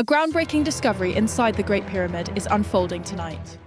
A groundbreaking discovery inside the Great Pyramid is unfolding tonight.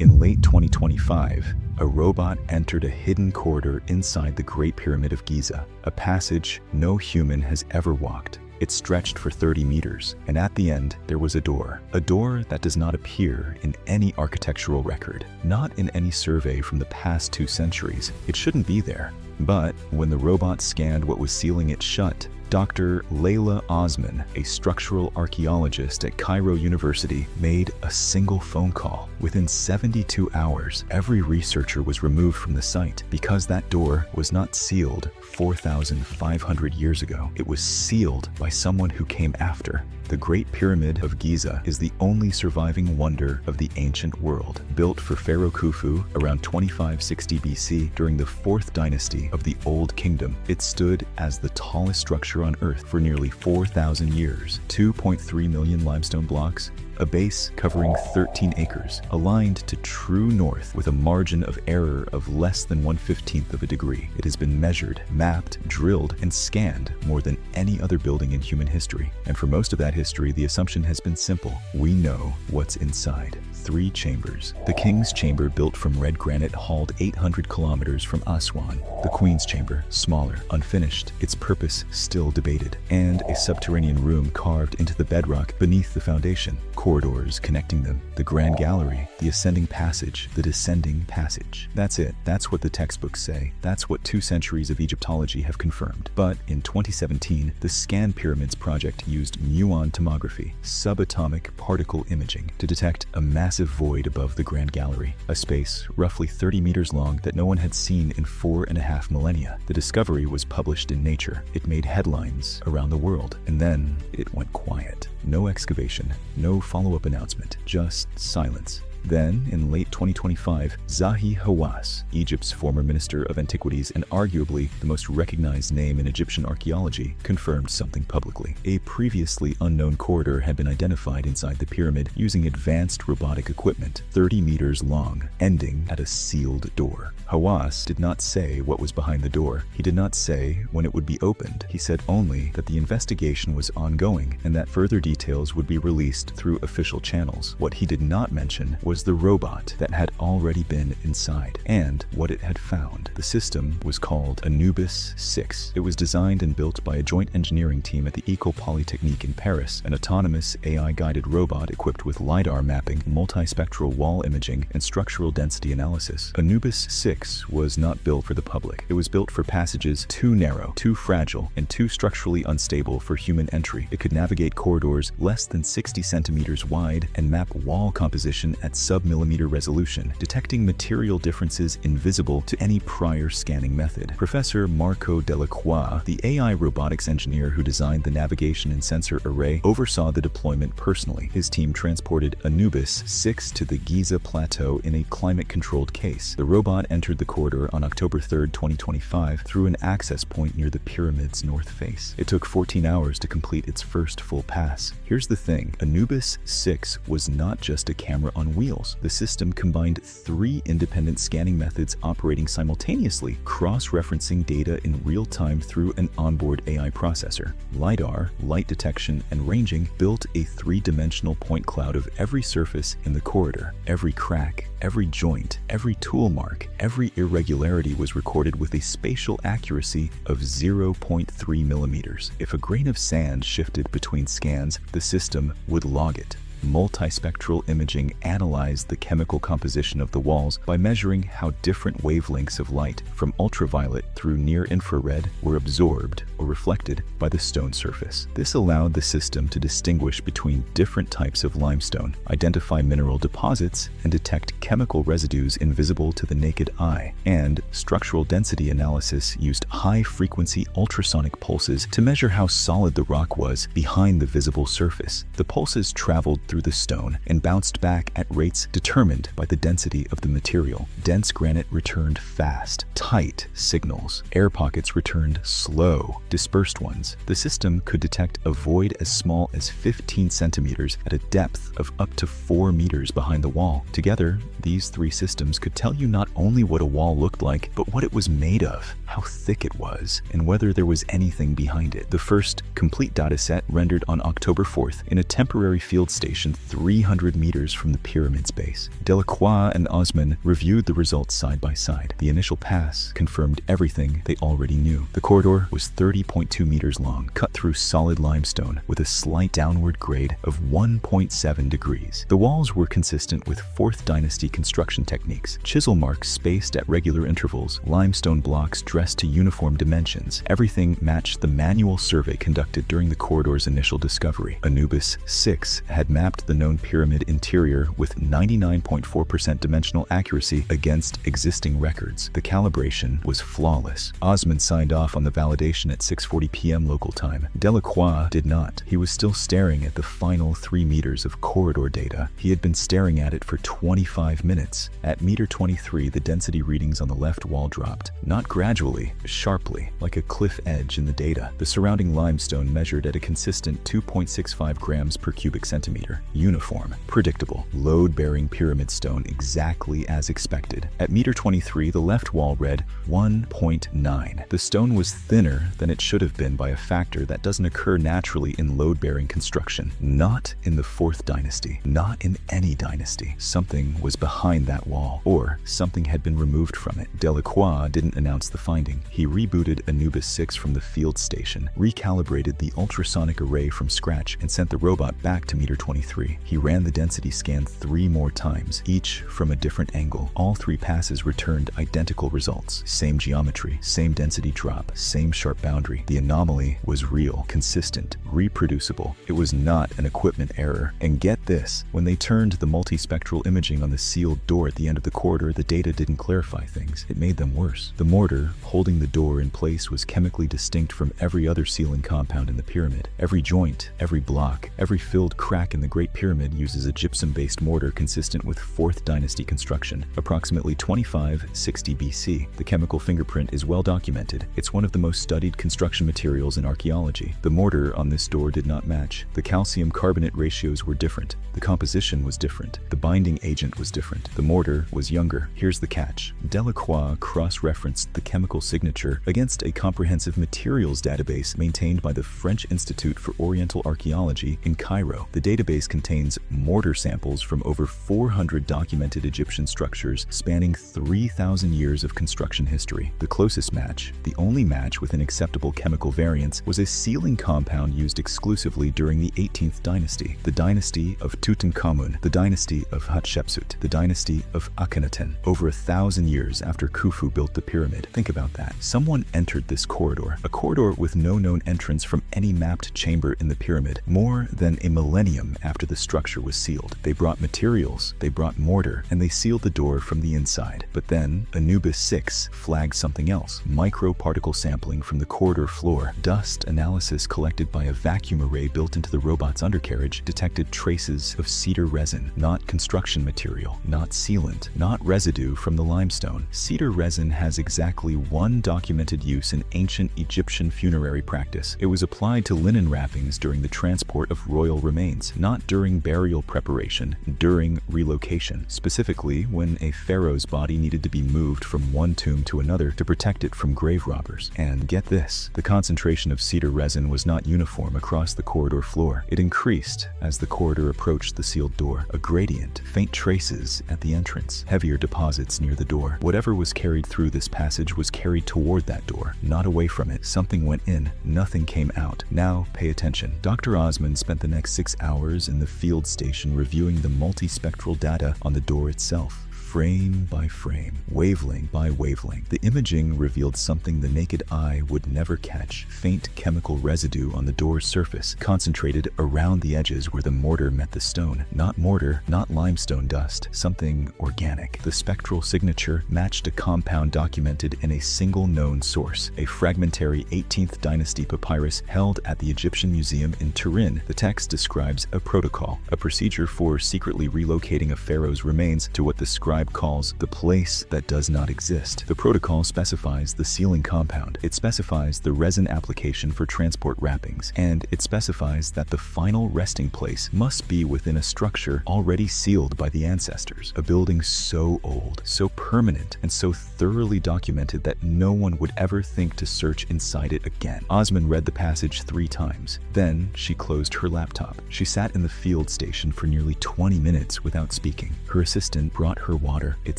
In late 2025, a robot entered a hidden corridor inside the Great Pyramid of Giza, a passage no human has ever walked. It stretched for 30 meters, and at the end, there was a door that does not appear in any architectural record, not in any survey from the past 2 centuries. It shouldn't be there. But when the robot scanned what was sealing it shut, Dr. Layla Osman, a structural archaeologist at Cairo University, made a single phone call. Within 72 hours, every researcher was removed from the site because that door was not sealed 4,500 years ago. It was sealed by someone who came after. The Great Pyramid of Giza is the only surviving wonder of the ancient world. Built for Pharaoh Khufu around 2560 BC during the 4th dynasty of the Old Kingdom, it stood as the tallest structure on Earth for nearly 4,000 years. 2.3 million limestone blocks, a base covering 13 acres, aligned to true north with a margin of error of less than 1/15 of a degree. It has been measured, mapped, drilled, and scanned more than any other building in human history. And for most of that history, the assumption has been simple. We know what's inside. 3 chambers. The King's Chamber, built from red granite, hauled 800 kilometers from Aswan. The Queen's Chamber, smaller, unfinished, its purpose still debated. And a subterranean room carved into the bedrock beneath the foundation. Corridors connecting them. The Grand Gallery, the ascending passage, the descending passage. That's it. That's what the textbooks say. That's what 2 centuries of Egyptology have confirmed. But in 2017, the Scan Pyramids project used muon tomography, subatomic particle imaging, to detect a massive void above the Grand Gallery, a space roughly 30 meters long that no one had seen in 4.5 millennia. The discovery was published in Nature. It made headlines around the world, and then it went quiet. No excavation, no follow-up announcement, just silence. Then, in late 2025, Zahi Hawass, Egypt's former Minister of Antiquities and arguably the most recognized name in Egyptian archaeology, confirmed something publicly. A previously unknown corridor had been identified inside the pyramid using advanced robotic equipment, 30 meters long, ending at a sealed door. Hawass did not say what was behind the door. He did not say when it would be opened. He said only that the investigation was ongoing and that further details would be released through official channels. What he did not mention was the robot that had already been inside and what it had found. The system was called Anubis 6. It was designed and built by a joint engineering team at the École Polytechnique in Paris, an autonomous AI-guided robot equipped with LiDAR mapping, multispectral wall imaging, and structural density analysis. Anubis 6 was not built for the public. It was built for passages too narrow, too fragile, and too structurally unstable for human entry. It could navigate corridors less than 60 centimeters wide and map wall composition at sub-millimeter resolution, detecting material differences invisible to any prior scanning method. Professor Marco Delacroix, the AI robotics engineer who designed the navigation and sensor array, oversaw the deployment personally. His team transported Anubis 6 to the Giza Plateau in a climate-controlled case. The robot entered the corridor on October 3, 2025, through an access point near the pyramid's north face. It took 14 hours to complete its first full pass. Here's the thing, Anubis 6 was not just a camera on wheels. The system combined 3 independent scanning methods operating simultaneously, cross-referencing data in real time through an onboard AI processor. LiDAR, light detection, and ranging built a 3-dimensional point cloud of every surface in the corridor. Every crack, every joint, every tool mark, every irregularity was recorded with a spatial accuracy of 0.3 millimeters. If a grain of sand shifted between scans, the system would log it. Multispectral imaging analyzed the chemical composition of the walls by measuring how different wavelengths of light, from ultraviolet through near-infrared, were absorbed or reflected by the stone surface. This allowed the system to distinguish between different types of limestone, identify mineral deposits, and detect chemical residues invisible to the naked eye. And structural density analysis used high-frequency ultrasonic pulses to measure how solid the rock was behind the visible surface. The pulses traveled through the stone and bounced back at rates determined by the density of the material. Dense granite returned fast, tight signals. Air pockets returned slow, dispersed ones. The system could detect a void as small as 15 centimeters at a depth of up to 4 meters behind the wall. Together, these three systems could tell you not only what a wall looked like, but what it was made of, how thick it was, and whether there was anything behind it. The first complete dataset rendered on October 4th in a temporary field station 300 meters from the pyramid's base. Delacroix and Osman reviewed the results side by side. The initial pass confirmed everything they already knew. The corridor was 30.2 meters long, cut through solid limestone with a slight downward grade of 1.7 degrees. The walls were consistent with 4th Dynasty construction techniques. Chisel marks spaced at regular intervals, limestone blocks dressed to uniform dimensions. Everything matched the manual survey conducted during the corridor's initial discovery. Anubis 6 had mapped the known pyramid interior with 99.4% dimensional accuracy against existing records. The calibration was flawless. Osman signed off on the validation at 6:40 p.m. local time. Delacroix did not. He was still staring at the final 3 meters of corridor data. He had been staring at it for 25 minutes. At meter 23, the density readings on the left wall dropped. Not gradually, sharply, like a cliff edge in the data. The surrounding limestone measured at a consistent 2.65 grams per cubic centimeter. Uniform, predictable, load-bearing pyramid stone exactly as expected. At meter 23, the left wall read 1.9. The stone was thinner than it should have been by a factor that doesn't occur naturally in load-bearing construction. Not in the 4th Dynasty. Not in any dynasty. Something was behind that wall, or something had been removed from it. Delacroix didn't announce the finding. He rebooted Anubis 6 from the field station, recalibrated the ultrasonic array from scratch, and sent the robot back to meter 23. He ran the density scan 3 more times, each from a different angle. All 3 passes returned identical results. Same geometry, same density drop, same sharp boundary. The anomaly was real, consistent, reproducible. It was not an equipment error. And get this, when they turned the multispectral imaging on the sealed door at the end of the corridor, the data didn't clarify things. It made them worse. The mortar holding the door in place was chemically distinct from every other sealing compound in the pyramid. Every joint, every block, every filled crack in the Great Pyramid uses a gypsum-based mortar consistent with 4th Dynasty construction, approximately 2560 BC. The chemical fingerprint is well documented. It's one of the most studied construction materials in archaeology. The mortar on this door did not match. The calcium carbonate ratios were different. The composition was different. The binding agent was different. The mortar was younger. Here's the catch. Delacroix cross-referenced the chemical signature against a comprehensive materials database maintained by the French Institute for Oriental Archaeology in Cairo. The database contains mortar samples from over 400 documented Egyptian structures spanning 3,000 years of construction history. The closest match, the only match with an acceptable chemical variance, was a sealing compound used exclusively during the 18th dynasty, the dynasty of Tutankhamun, the dynasty of Hatshepsut, the dynasty of Akhenaten, over 1,000 years after Khufu built the pyramid. Think about that. Someone entered this corridor, a corridor with no known entrance from any mapped chamber in the pyramid, more than a millennium after the structure was sealed. They brought materials, they brought mortar, and they sealed the door from the inside. But then, Anubis 6 flagged something else. Microparticle sampling from the corridor floor, dust analysis collected by a vacuum array built into the robot's undercarriage detected traces of cedar resin, not construction material, not sealant, not residue from the limestone. Cedar resin has exactly one documented use in ancient Egyptian funerary practice. It was applied to linen wrappings during the transport of royal remains, not during burial preparation, during relocation, specifically when a pharaoh's body needed to be moved from one tomb to another to protect it from grave robbers. And get this, the concentration of cedar resin was not uniform across the corridor floor. It increased as the corridor approached the sealed door. A gradient, faint traces at the entrance, heavier deposits near the door. Whatever was carried through this passage was carried toward that door, not away from it. Something went in, nothing came out. Now pay attention. Dr. Osman spent the next 6 hours in the field station reviewing the multispectral data on the door itself. frame by frame, wavelength by wavelength. The imaging revealed something the naked eye would never catch: faint chemical residue on the door's surface, concentrated around the edges where the mortar met the stone. Not mortar, not limestone dust, something organic. The spectral signature matched a compound documented in a single known source, a fragmentary 18th dynasty papyrus held at the Egyptian Museum in Turin. The text describes a protocol, a procedure for secretly relocating a pharaoh's remains to what the scribe calls the place that does not exist. The protocol specifies the sealing compound, it specifies the resin application for transport wrappings, and it specifies that the final resting place must be within a structure already sealed by the ancestors. A building so old, so permanent, and so thoroughly documented that no one would ever think to search inside it again. Osman read the passage 3 times. Then she closed her laptop. She sat in the field station for nearly 20 minutes without speaking. Her assistant brought her water. It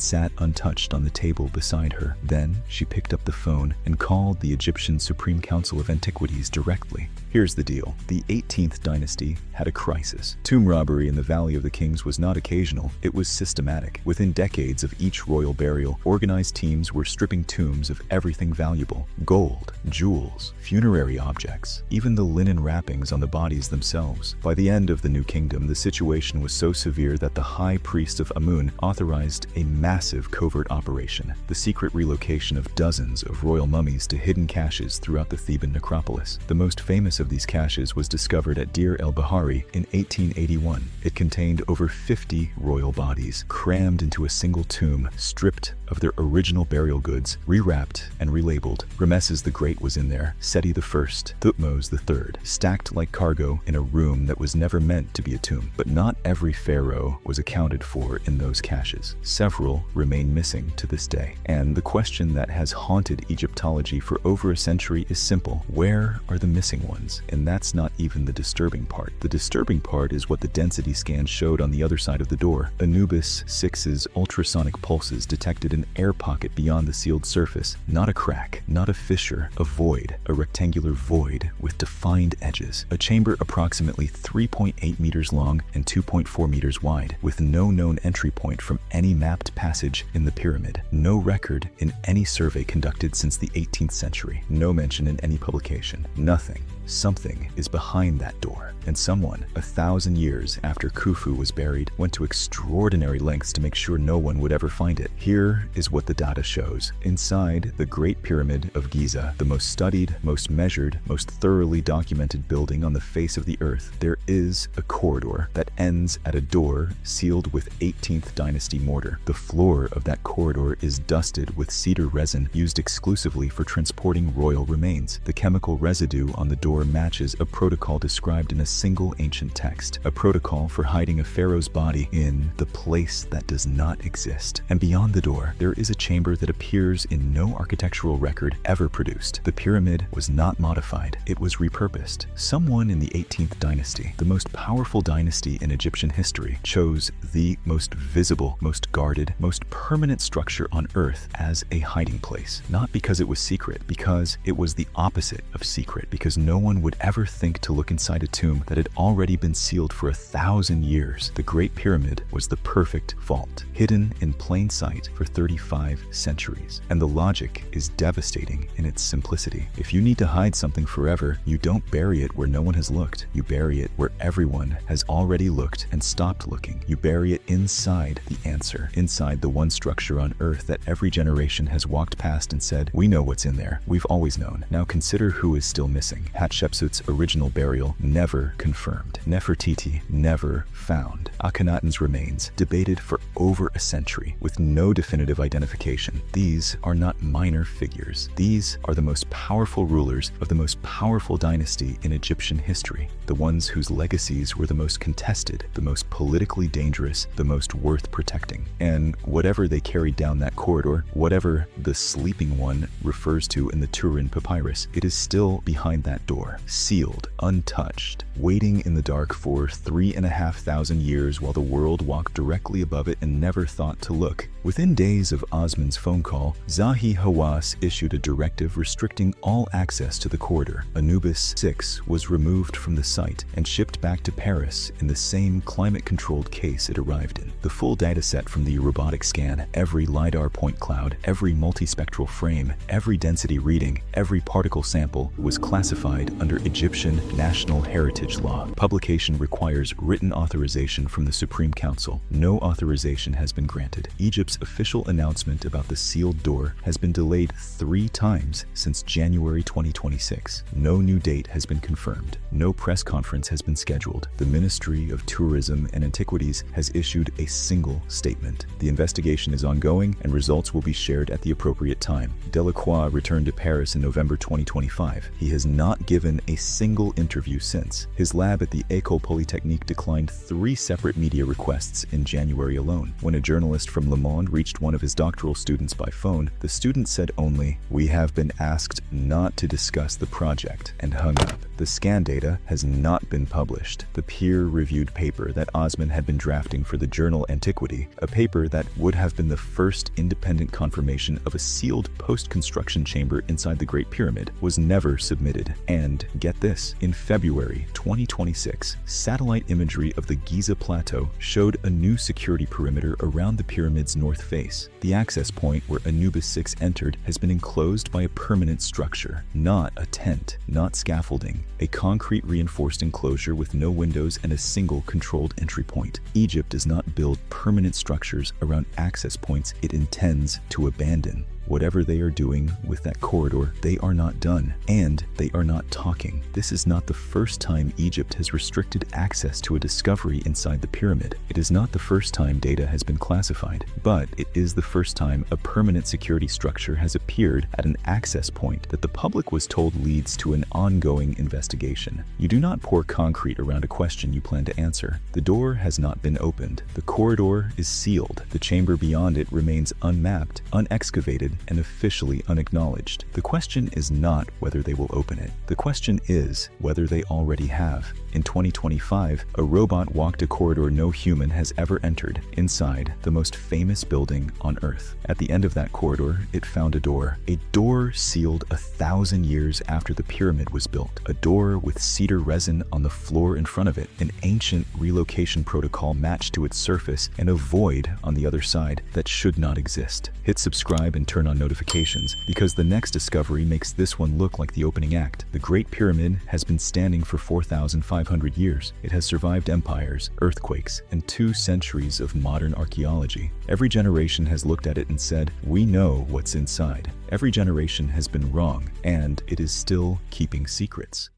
sat untouched on the table beside her. Then she picked up the phone and called the Egyptian Supreme Council of Antiquities directly. Here's the deal. The 18th dynasty had a crisis. Tomb robbery in the Valley of the Kings was not occasional, it was systematic. Within decades of each royal burial, organized teams were stripping tombs of everything valuable: gold, jewels, funerary objects, even the linen wrappings on the bodies themselves. By the end of the New Kingdom, the situation was so severe that the high priest of Amun authorized a massive covert operation, the secret relocation of dozens of royal mummies to hidden caches throughout the Theban necropolis. The most famous of these caches was discovered at Deir el-Bahari in 1881. It contained over 50 royal bodies, crammed into a single tomb, stripped of their original burial goods, rewrapped and relabeled. Rameses the Great was in there, Seti I, Thutmose III, stacked like cargo in a room that was never meant to be a tomb. But not every pharaoh was accounted for in those caches. Several remain missing to this day. And the question that has haunted Egyptology for over a century is simple: where are the missing ones? And that's not even the disturbing part. The disturbing part is what the density scan showed on the other side of the door. Anubis 6's ultrasonic pulses detected an air pocket beyond the sealed surface. Not a crack, not a fissure, a void, a rectangular void with defined edges. A chamber approximately 3.8 meters long and 2.4 meters wide, with no known entry point from any mapped passage in the pyramid. No record in any survey conducted since the 18th century. No mention in any publication. Nothing. Something is behind that door, and someone, 1,000 years after Khufu was buried, went to extraordinary lengths to make sure no one would ever find it. Here is what the data shows. Inside the Great Pyramid of Giza, the most studied, most measured, most thoroughly documented building on the face of the earth, there is a corridor that ends at a door sealed with 18th dynasty mortar. The floor of that corridor is dusted with cedar resin used exclusively for transporting royal remains. The chemical residue on the door matches a protocol described in a single ancient text, a protocol for hiding a pharaoh's body in the place that does not exist. And beyond the door, there is a chamber that appears in no architectural record ever produced. The pyramid was not modified, it was repurposed. Someone in the 18th dynasty, the most powerful dynasty in Egyptian history, chose the most visible, most guarded, most permanent structure on earth as a hiding place. Not because it was secret, because it was the opposite of secret, because no one would ever think to look inside a tomb that had already been sealed for 1,000 years. The Great Pyramid was the perfect vault, hidden in plain sight for 35 centuries. And the logic is devastating in its simplicity. If you need to hide something forever, you don't bury it where no one has looked. You bury it where everyone has already looked and stopped looking. You bury it inside the answer, inside the one structure on earth that every generation has walked past and said, "We know what's in there. We've always known." Now consider who is still missing. Hatshepsut's original burial never confirmed. Nefertiti never found. Akhenaten's remains debated for over a century with no definitive identification. These are not minor figures. These are the most powerful rulers of the most powerful dynasty in Egyptian history, the ones whose legacies were the most contested, the most politically dangerous, the most worth protecting. And whatever they carried down that corridor, whatever the sleeping one refers to in the Turin papyrus, it is still behind that door. door, sealed, untouched, waiting in the dark for 3,500 years while the world walked directly above it and never thought to look. Within days of Osman's phone call, Zahi Hawass issued a directive restricting all access to the corridor. Anubis 6 was removed from the site and shipped back to Paris in the same climate-controlled case it arrived in. The full dataset from the robotic scan, every LiDAR point cloud, every multispectral frame, every density reading, every particle sample was classified under Egyptian national heritage law. Publication requires written authorization from the Supreme Council. No authorization has been granted. Egypt's official announcement about the sealed door has been delayed 3 times since January 2026. No new date has been confirmed. No press conference has been scheduled. The Ministry of Tourism and Antiquities has issued a single statement. The investigation is ongoing and results will be shared at the appropriate time. Delacroix returned to Paris in November 2025. He has not given a single interview since. His lab at the École Polytechnique declined 3 separate media requests in January alone. When a journalist from Le Monde reached one of his doctoral students by phone, the student said only, "We have been asked not to discuss the project," and hung up. The scan data has not been published. The peer-reviewed paper that Osman had been drafting for the journal Antiquity, a paper that would have been the first independent confirmation of a sealed post-construction chamber inside the Great Pyramid, was never submitted. And, get this, in February 2026, satellite imagery of the Giza Plateau showed a new security perimeter around the pyramid's north face. The access point where Anubis 6 entered has been enclosed by a permanent structure, not a tent, not scaffolding, a concrete reinforced enclosure with no windows and a single controlled entry point. Egypt does not build permanent structures around access points it intends to abandon. Whatever they are doing with that corridor, they are not done, and they are not talking. This is not the first time Egypt has restricted access to a discovery inside the pyramid. It is not the first time data has been classified, but it is the first time a permanent security structure has appeared at an access point that the public was told leads to an ongoing investigation. You do not pour concrete around a question you plan to answer. The door has not been opened. The corridor is sealed. The chamber beyond it remains unmapped, unexcavated, and officially unacknowledged. The question is not whether they will open it. The question is whether they already have. In 2025, a robot walked a corridor no human has ever entered, inside the most famous building on Earth. At the end of that corridor, it found a door sealed 1,000 years after the pyramid was built, a door with cedar resin on the floor in front of it, an ancient relocation protocol matched to its surface, and a void on the other side that should not exist. Hit subscribe and turn on notifications, because the next discovery makes this one look like the opening act. The Great Pyramid has been standing for 4,500 years. It has survived empires, earthquakes, and 2 centuries of modern archaeology. Every generation has looked at it and said, "We know what's inside." Every generation has been wrong, and it is still keeping secrets.